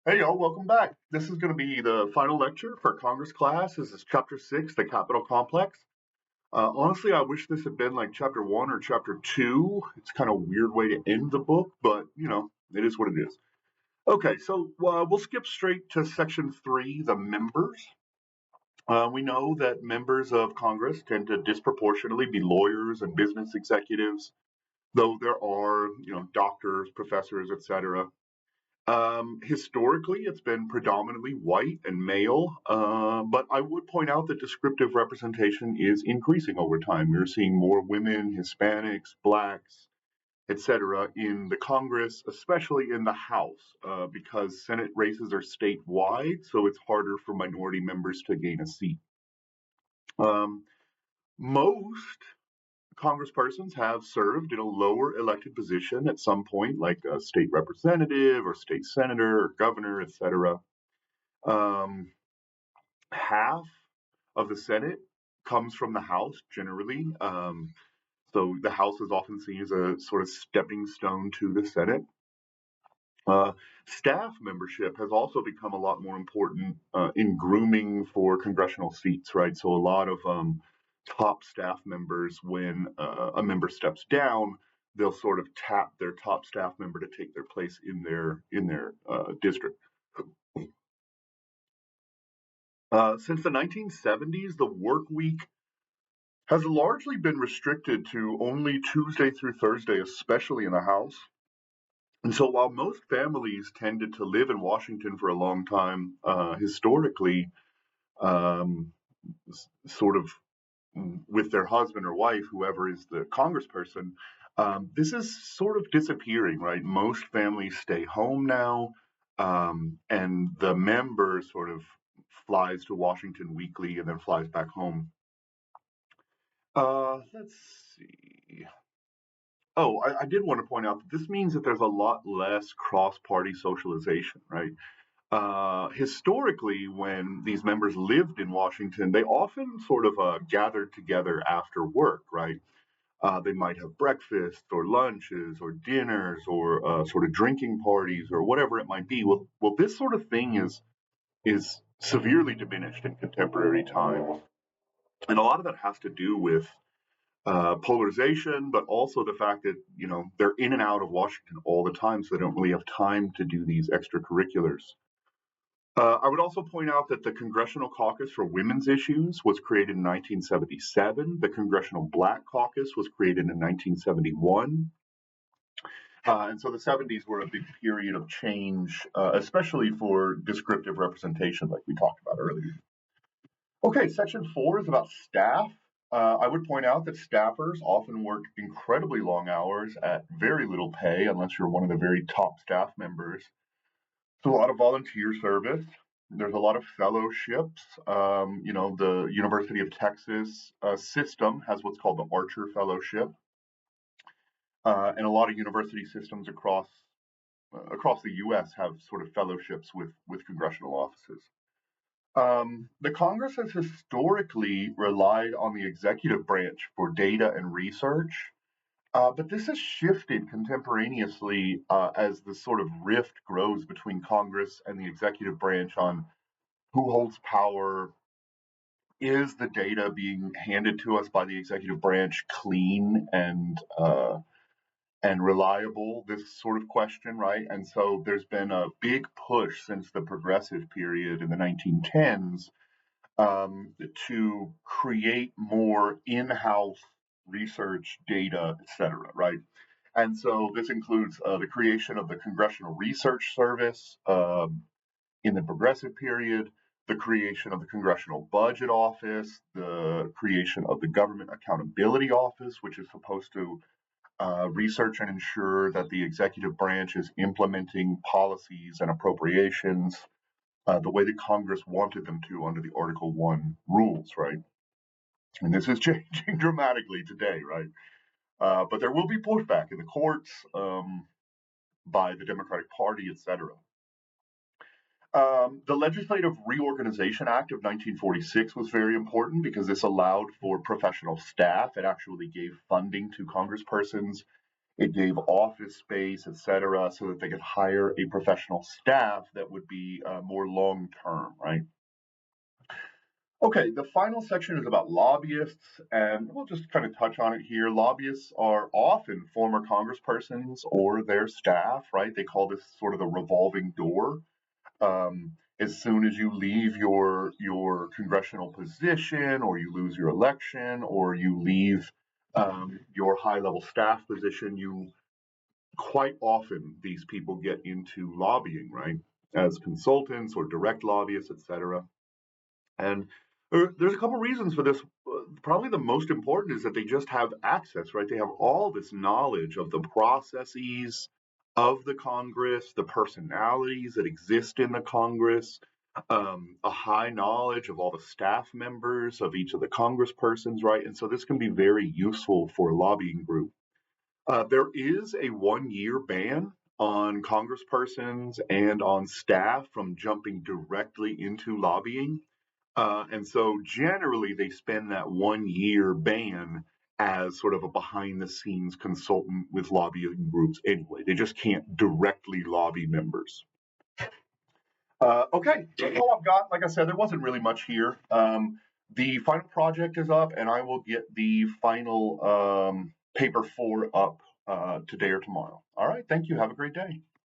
Hey y'all, welcome back. This is going to be the final lecture for Congress class. This is chapter 6, the Capitol Complex. Honestly, I wish this had been like chapter 1 or chapter 2. It's kind of a weird way to end the book, but it is what it is. Okay, so we'll skip straight to section 3, the members. We know that members of Congress tend to disproportionately be lawyers and business executives, though there are, doctors, professors, etc. Historically, it's been predominantly white and male, but I would point out that descriptive representation is increasing over time. We're seeing more women, Hispanics, blacks, etc. in the Congress, especially in the House, because Senate races are statewide, so it's harder for minority members to gain a seat. Most congresspersons have served in a lower elected position at some point, like a state representative or state senator or governor, etc. Um, Half of the Senate comes from the House generally. So the House is often seen as a sort of stepping stone to the Senate. Uh, Staff membership has also become a lot more important in grooming for congressional seats, right? So a lot of top staff members, when a member steps down, they'll sort of tap their top staff member to take their place in their district. Since the 1970s, the work week has largely been restricted to only Tuesday through Thursday, especially in the House. And so while most families tended to live in Washington for a long time, historically, um, sort of with their husband or wife, whoever is the congressperson, this is sort of disappearing, right? Most families stay home now, and the member sort of flies to Washington weekly and then flies back home. Let's see. Oh, I did want to point out that this means that there's a lot less cross-party socialization, right? Historically, when these members lived in Washington, they often sort of gathered together after work, right? They might have breakfast or lunches or dinners or sort of drinking parties or whatever it might be. Well, this sort of thing is severely diminished in contemporary times, and a lot of that has to do with polarization, but also the fact that they're in and out of Washington all the time, so they don't really have time to do these extracurriculars. I would also point out that the Congressional Caucus for Women's Issues was created in 1977. The Congressional Black Caucus was created in 1971. And so the 70s were a big period of change, especially for descriptive representation, like we talked about earlier. Okay, section 4 is about staff. I would point out that staffers often work incredibly long hours at very little pay, unless you're one of the very top staff members. There's a lot of volunteer service. There's a lot of fellowships. The University of Texas system has what's called the Archer Fellowship, and a lot of university systems across the U.S. have sort of fellowships with congressional offices. The Congress has historically relied on the executive branch for data and research, but this has shifted contemporaneously as the sort of rift grows between Congress and the executive branch on who holds power. Is the data being handed to us by the executive branch clean and reliable? This sort of question, right? And so there's been a big push since the progressive period in the 1910s to create more in-house research, data, etc. Right, and so this includes the creation of the Congressional Research Service in the progressive period, the creation of the Congressional Budget Office, the creation of the Government Accountability Office, which is supposed to research and ensure that the executive branch is implementing policies and appropriations the way that Congress wanted them to under the Article 1 rules, right? And this is changing dramatically today, right? But there will be pushback in the courts by the Democratic Party, etc. The Legislative Reorganization Act of 1946 was very important because this allowed for professional staff. It actually gave funding to congresspersons It gave office space, etc., so that they could hire a professional staff that would be more long term, right? Okay, the final section is about lobbyists, and we'll just kind of touch on it here. Lobbyists are often former congresspersons or their staff, right? They call this sort of the revolving door. As soon as you leave your congressional position, or you lose your election, or you leave your high level staff position, you quite often these people get into lobbying, right? As consultants or direct lobbyists, etc. And there's a couple reasons for this. Probably the most important is that they just have access, right? They have all this knowledge of the processes of the Congress, the personalities that exist in the Congress, a high knowledge of all the staff members of each of the congresspersons, right? And so this can be very useful for a lobbying group. There is a 1 year ban on congresspersons and on staff from jumping directly into lobbying. And so generally, they spend that 1 year ban as sort of a behind the scenes consultant with lobbying groups anyway. They just can't directly lobby members. Okay, that's all I've got. Like I said, there wasn't really much here. The final project is up, and I will get the final paper 4 up today or tomorrow. All right, thank you. Have a great day.